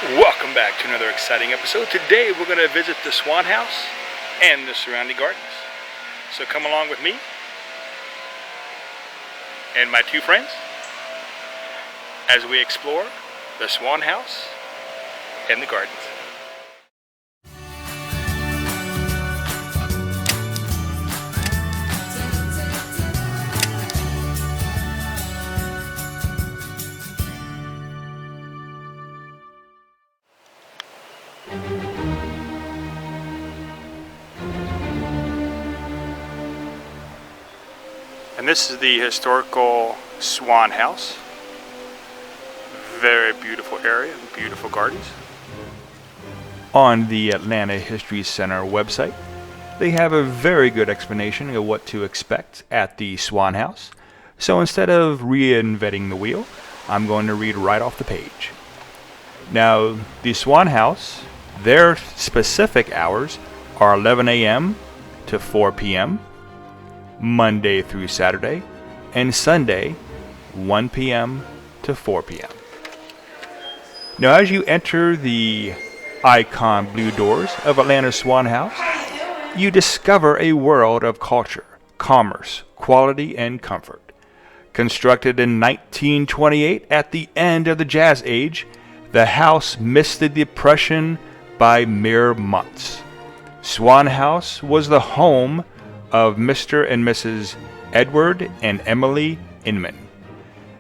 Welcome back to another exciting episode. Today we're going to visit the Swan House and the surrounding gardens. So come along with me and my two friends as we explore the Swan House and the gardens. And this is the historical Swan House. Very beautiful area, beautiful gardens. On the Atlanta History Center website, they have a very good explanation of what to expect at the Swan House. So instead of reinventing the wheel, I'm going to read right off the page. Now, the Swan House, their specific hours are 11 a.m. to 4 p.m., Monday through Saturday, and Sunday, 1 p.m. to 4 p.m. Now, as you enter the icon blue doors of Atlanta Swan House, you discover a world of culture, commerce, quality, and comfort. Constructed in 1928 at the end of the Jazz Age, the house missed the Depression by mere months. Swan House was the home of Mr. and Mrs. Edward and Emily Inman.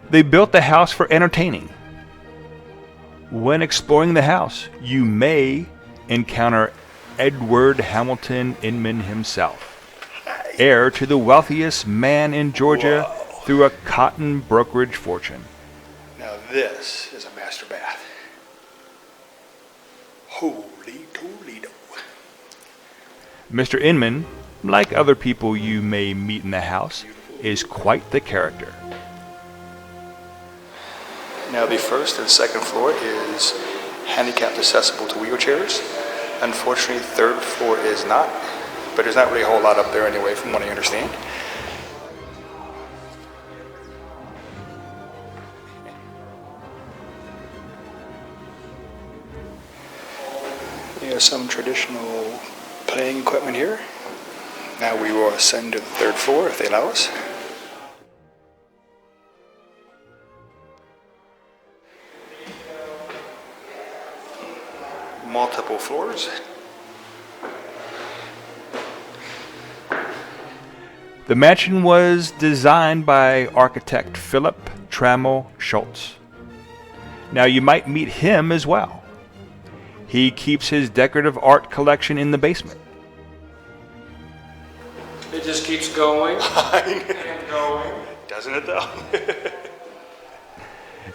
They built the house for entertaining. When exploring the house, you may encounter Edward Hamilton Inman himself, heir to the wealthiest man in Georgia through a cotton brokerage fortune. Now this is a master bath. Holy Toledo. Mr. Inman, like other people you may meet in the house, is quite the character. Now the first and second floor is handicapped accessible to wheelchairs. Unfortunately, third floor is not, but there's not really a whole lot up there anyway from what I understand. There's some traditional playing equipment here. Now we will ascend to the third floor if they allow us. Multiple floors. The mansion was designed by architect Philip Trammell Schultz. Now you might meet him as well. He keeps his decorative art collection in the basement. It just keeps going and going. Doesn't it though?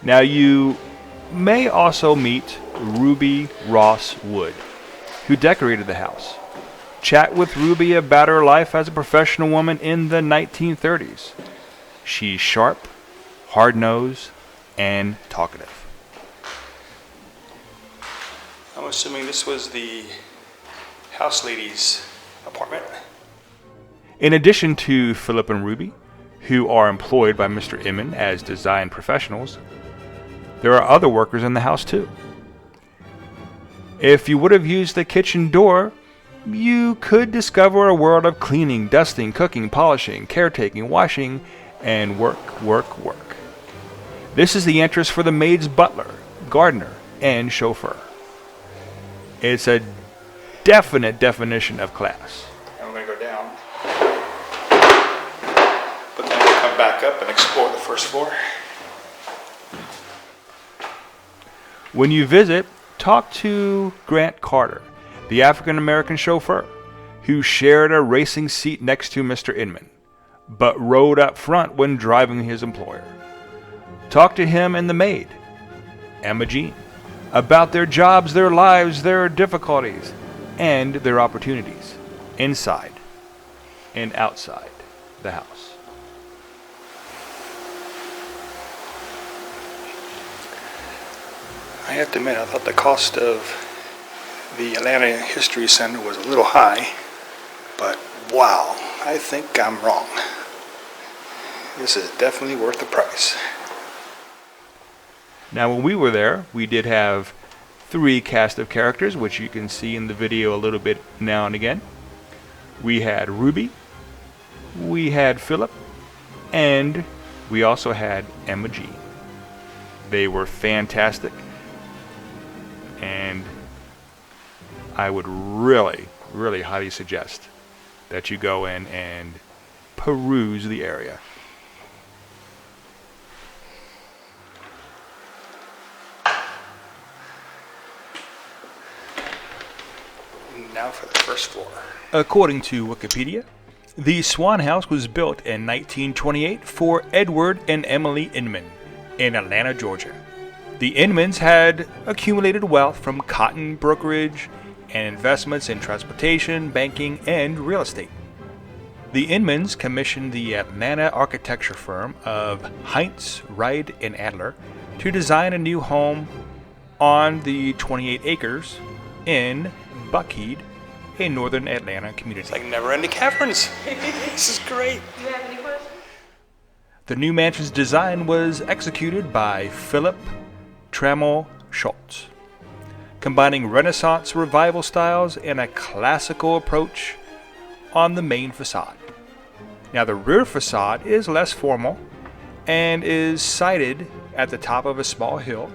Now you may also meet Ruby Ross Wood, who decorated the house. Chat with Ruby about her life as a professional woman in the 1930s. She's sharp, hard-nosed, and talkative. I'm assuming this was the house lady's apartment. In addition to Philip and Ruby, who are employed by Mr. Inman as design professionals, there are other workers in the house too. If you would have used the kitchen door, you could discover a world of cleaning, dusting, cooking, polishing, caretaking, washing, and work. This is the entrance for the maid's butler, gardener, and chauffeur. It's a definite definition of class. And we're going to go down. But then we'll come back up and explore the first floor. When you visit, talk to Grant Carter, the African-American chauffeur, who shared a racing seat next to Mr. Inman, but rode up front when driving his employer. Talk to him and the maid, Emma Jean, about their jobs, their lives, their difficulties, and their opportunities, inside and outside the house. I have to admit, I thought the cost of the Atlanta History Center was a little high, but wow, I think I'm wrong. This is definitely worth the price. Now, when we were there, we did have three cast of characters, which you can see in the video a little bit now and again. We had Ruby, we had Philip, and we also had Emma G. They were fantastic, and I would really, really highly suggest that you go in and peruse the area. Now for the first floor. According to Wikipedia, the Swan House was built in 1928 for Edward and Emily Inman in Atlanta, Georgia. The Inmans had accumulated wealth from cotton brokerage and investments in transportation, banking, and real estate. The Inmans commissioned the Atlanta architecture firm of Heinz, Wright, and Adler to design a new home on the 28 acres in Buckhead, a northern Atlanta community. It's like never-ending caverns. This is great. Do you have any questions? The new mansion's design was executed by Philip Trammell Schultz, combining Renaissance revival styles and a classical approach on the main facade. Now the rear facade is less formal and is sited at the top of a small hill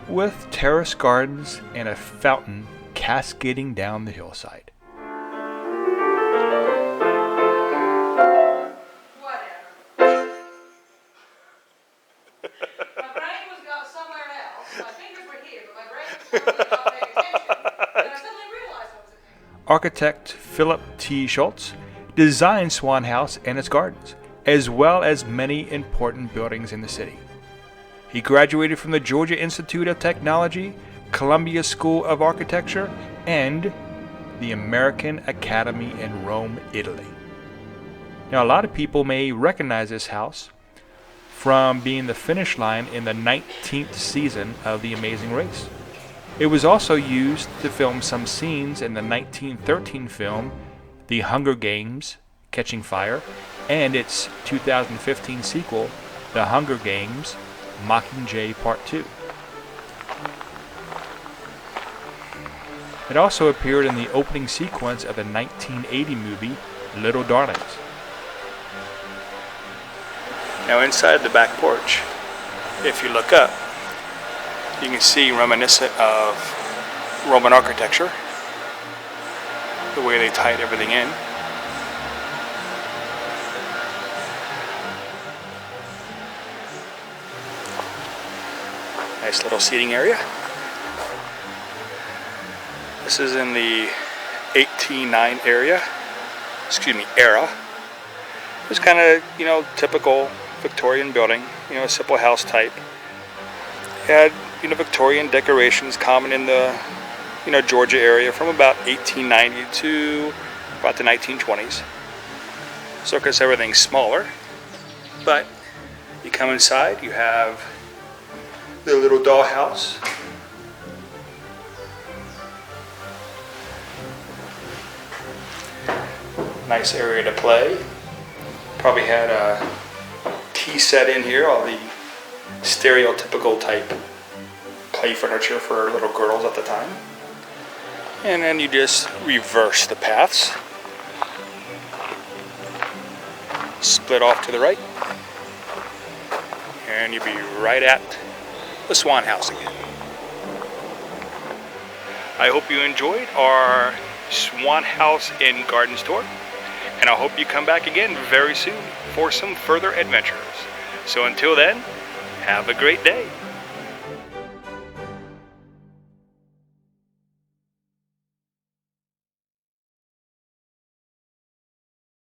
with terrace gardens and a fountain cascading down the hillside. Whatever. My brain was going somewhere else. My fingers were here, but my brain was not paying attention. And I suddenly realized I was at home. Architect Philip T. Schultz designed Swan House and its gardens, as well as many important buildings in the city. He graduated from the Georgia Institute of Technology, Columbia School of Architecture, and the American Academy in Rome, Italy. Now, a lot of people may recognize this house from being the finish line in the 19th season of The Amazing Race. It was also used to film some scenes in the 1913 film The Hunger Games: Catching Fire, and its 2015 sequel, The Hunger Games: Mockingjay Part 2. It also appeared in the opening sequence of the 1980 movie Little Darlings. Now inside the back porch, if you look up, you can see reminiscent of Roman architecture, the way they tied everything in. Nice little seating area. This is in the 1809 era. It was kind of, typical Victorian building, simple house type. It had, Victorian decorations common in the, Georgia area from about 1890 to about the 1920s. So, of course, everything's smaller, but you come inside, you have the little dollhouse. Nice area to play. Probably had a tea set in here, all the stereotypical type play furniture for little girls at the time. And then you just reverse the paths. Split off to the right. And you'll be right at the Swan House again. I hope you enjoyed our Swan House and Gardens tour. And I hope you come back again very soon for some further adventures. So until then, have a great day.